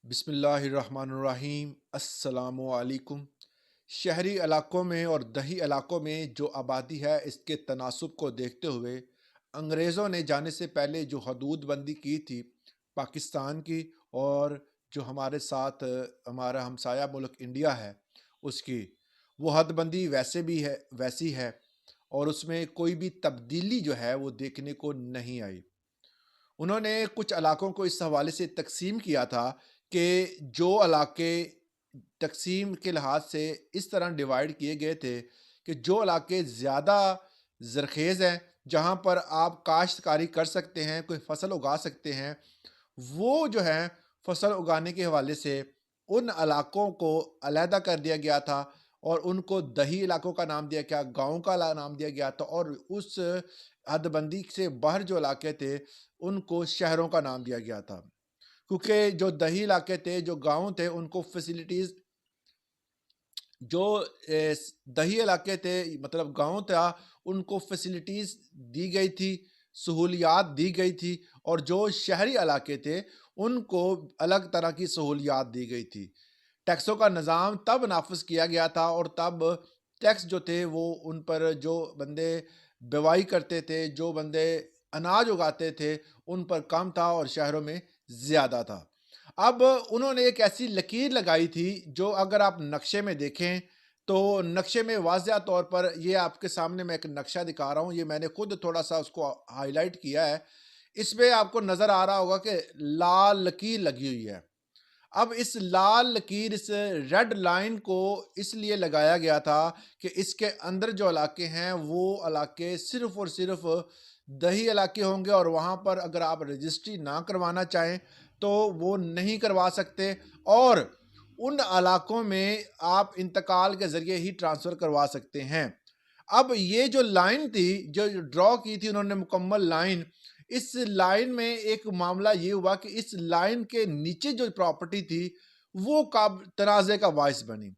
बिस्मिल्लाहिर्रहमानिर्रहीम अस्सलामुअलैकुम। शहरी इलाकों में और दही इलाकों में जो आबादी है इसके तनासब को देखते हुए अंग्रेज़ों ने जाने से पहले जो हदूद बंदी की थी पाकिस्तान की और जो हमारे साथ हमारा हमसाया मुल्क इंडिया है उसकी, वो हदबंदी वैसे भी है वैसी है और उसमें कोई भी तब्दीली जो है वो देखने को नहीं आई। उन्होंने कुछ इलाकों को इस हवाले से तक़सीम किया था कि जो इलाके तक़सीम के लिहाज से इस तरह डिवाइड किए गए थे कि जो इलाके ज़्यादा ज़रख़ेज़ हैं, जहाँ पर आप काश्तकारी कर सकते हैं, कोई फ़सल उगा सकते हैं, वो जो है फ़सल उगाने के हवाले से उन इलाकों को अलहदा कर दिया गया था और उनको दही इलाकों का नाम दिया गया, गाँव का नाम दिया गया था और उस हदबंदी से बाहर जो इलाके थे, उनको शहरों का नाम दिया गया था। क्योंकि जो दही इलाके थे, जो गाँव थे, उनको फैसिलिटीज़ जो दही इलाके थे मतलब गाँव था, उनको फैसिलिटीज़ दी गई थी, सहूलियात दी गई थी और जो शहरी इलाके थे, उनको अलग तरह की सहूलियात दी गई थी। टैक्सों का निज़ाम तब नाफ़िज़ किया गया था और तब टैक्स जो थे वो उन पर जो बंदे बेवाई करते थे, जो बंदे अनाज उगाते थे, उन पर कम था और शहरों में ज़्यादा था। अब उन्होंने एक ऐसी लकीर लगाई थी जो अगर आप नक्शे में देखें, तो नक्शे में वाज़िया तौर पर ये आपके सामने मैं एक नक्शा दिखा रहा हूँ, ये मैंने खुद थोड़ा-सा उसको हाइलाइट किया है। इसमें आपको नज़र आ रहा होगा कि लाल लकीर लगी हुई है। अब इस लाल लकीर, इस रेड लाइन को इसलिए लगाया गया था कि इसके अंदर जो इलाके हैं, वो इलाके सिर्फ़ और सिर्फ़ दही इलाके होंगे और वहाँ पर अगर आप रजिस्ट्री ना करवाना चाहें, तो वो नहीं करवा सकते और उन इलाकों में आप इंतकाल के ज़रिए ही ट्रांसफ़र करवा सकते हैं। अब ये जो लाइन थी, जो ड्रॉ की थी उन्होंने मुकम्मल लाइन, इस लाइन में एक मामला ये हुआ कि इस लाइन के नीचे जो प्रॉपर्टी थी, वो कब तनाज़े का बाइस बनी।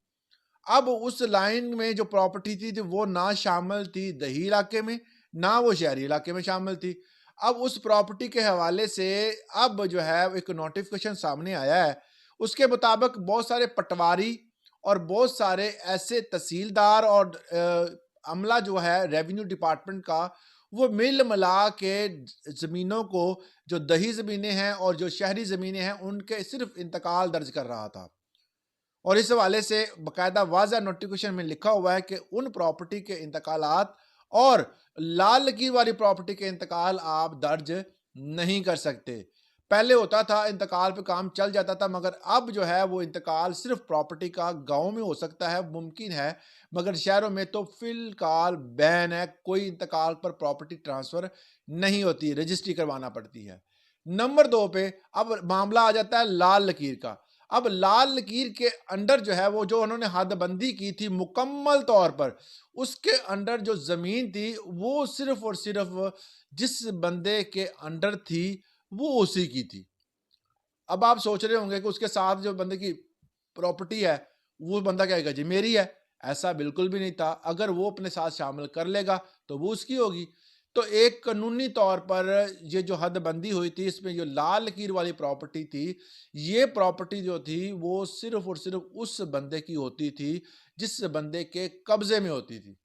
अब उस लाइन में जो प्रॉपर्टी थी वो ना शामिल थी दही इलाके में, ना वो शहरी इलाके में शामिल थी। अब उस प्रॉपर्टी के हवाले से अब जो है एक नोटिफ़िकेशन सामने आया है। उसके मुताबिक बहुत सारे पटवारी और बहुत सारे ऐसे तहसीलदार और अमला जो है रेवेन्यू डिपार्टमेंट का, वो मिल मिला के ज़मीनों को, जो दही ज़मीनें हैं और जो शहरी ज़मीनें हैं, उनके सिर्फ़ इंतकाल दर्ज कर रहा था। और इस हवाले से बाकायदा वाज़ह नोटिफ़िकेशन में लिखा हुआ है कि उन प्रॉपर्टी के इंतकालात और लाल लकीर वाली प्रॉपर्टी के इंतकाल आप दर्ज नहीं कर सकते। पहले होता था इंतकाल पे काम चल जाता था, मगर अब जो है वो इंतकाल सिर्फ़ प्रॉपर्टी का गाँव में हो सकता है, मुमकिन है, मगर शहरों में तो फ़िलहाल बैन है, कोई इंतकाल पर प्रॉपर्टी ट्रांसफ़र नहीं होती, रजिस्ट्री करवाना पड़ती है। नंबर 2 पे अब मामला आ जाता है लाल लकीर का। अब लाल लकीर के अंडर जो है वो जो उन्होंने हदबंदी की थी मुकम्मल तौर पर, उसके अंडर जो ज़मीन थी वो सिर्फ़ और सिर्फ़ जिस बंदे के अंडर थी, वो उसी की थी। अब आप सोच रहे होंगे कि उसके साथ जो बंदे की प्रॉपर्टी है, वो बंदा कहेगा जी मेरी है। ऐसा बिल्कुल भी नहीं था। अगर वो अपने साथ शामिल कर लेगा, तो वो उसकी होगी। तो एक कानूनी तौर पर ये जो हदबंदी हुई थी, इसमें जो लाल लकीर वाली प्रॉपर्टी थी, ये प्रॉपर्टी जो थी, वो सिर्फ़ और सिर्फ़ उस बंदे की होती थी, जिस बंदे के कब्ज़े में होती थी।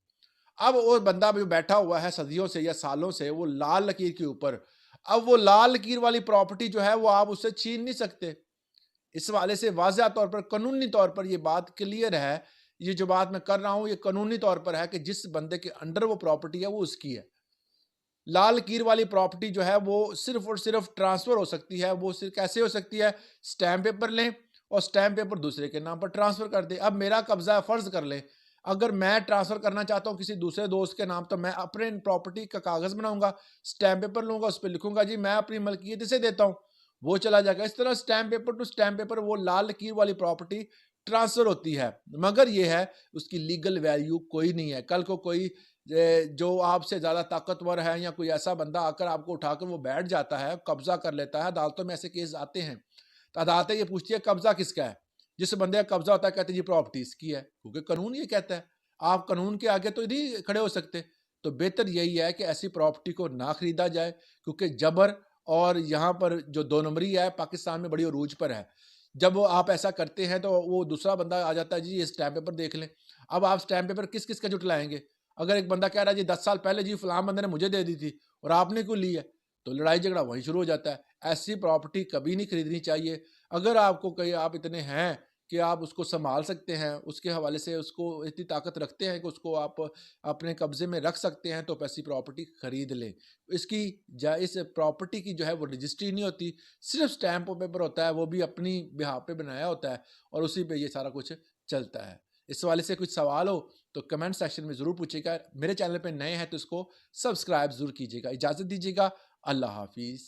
अब वो बंदा जो बैठा हुआ है सदियों से या सालों से वो लाल लकीर के ऊपर, अब वो लाल लकीर वाली प्रॉपर्टी जो है वो आप उससे छीन नहीं सकते। इस हवाले से वाज़िया तौर पर, कानूनी तौर पर ये बात क्लियर है, ये जो बात मैं कर रहा हूँ ये कानूनी तौर पर है कि जिस बंदे के अंडर वो प्रॉपर्टी है वो उसकी है। लाल लकीर वाली प्रॉपर्टी जो है वो सिर्फ़ और सिर्फ़ ट्रांसफ़र हो सकती है, वो सिर्फ़ कैसे हो सकती है? स्टैम्प पेपर लें और स्टैम्प पेपर दूसरे के नाम पर ट्रांसफ़र कर दें। अब मेरा कब्ज़ा है, फ़र्ज़ कर लें, अगर मैं ट्रांसफ़र करना चाहता हूँ किसी दूसरे दोस्त के नाम, तो मैं अपने प्रॉपर्टी का कागज़ बनाऊँगा, स्टैम्प पेपर लूँगा, उस पे लिखूँगा जी मैं अपनी मलकियत इसे देता हूँ, वो चला जाएगा। इस तरह stamp paper two stamp paper वो लाल लकीर वाली प्रॉपर्टी ट्रांसफ़र होती है। मगर ये है उसकी लीगल वैल्यू कोई नहीं है। कल को कोई जो आपसे ज़्यादा ताकतवर है या कोई ऐसा बंदा आकर आपको उठाकर वो बैठ जाता है, कब्ज़ा कर लेता है, अदालतों में ऐसे केस आते हैं। तो अदालतें ये पूछती है कब्ज़ा किसका है? जिस बंदे का कब्ज़ा होता है कहते हैं ये प्रॉपर्टी इसकी है, क्योंकि कानून ये कहता है। आप कानून के आगे तो नहीं खड़े हो सकते। तो बेहतर यही है कि ऐसी प्रॉपर्टी को ना खरीदा जाए, क्योंकि जबर और यहाँ पर जो 2 नंबरी है पाकिस्तान में बड़ी अरूज पर है। जब वो आप ऐसा करते हैं तो वो दूसरा बंदा आ जाता है, जी ये स्टैम्प पेपर देख लें। अब आप स्टैम्प पेपर किस-किस का जुटाएँगे? अगर एक बंदा कह रहा है जी 10 साल पहले जी फलाँ बंदे ने मुझे दे दी थी और आपने क्यों ली है? तो लड़ाई झगड़ा वहीं शुरू हो जाता है। ऐसी प्रॉपर्टी कभी नहीं खरीदनी चाहिए। अगर आपको कहीं आप इतने हैं कि आप उसको सँभाल सकते हैं, उसके हवाले से उसको इतनी ताकत रखते हैं कि उसको आप अपने कब्ज़े में रख सकते हैं, तो आप ऐसी प्रॉपर्टी खरीद लें। इसकी इस प्रॉपर्टी की जो है वो रजिस्ट्री नहीं होती, सिर्फ़ स्टैम्प पेपर होता है, वो भी अपनी बिहाफ़ पे बनाया होता है और उसी पे ये सारा कुछ चलता है। इस हवाले से कुछ सवाल हो तो कमेंट सेक्शन में ज़रूर पूछिएगा। मेरे चैनल पे नए हैं तो इसको सब्सक्राइब ज़रूर कीजिएगा। इजाज़त दीजिएगा। अल्लाह हाफ़िज़।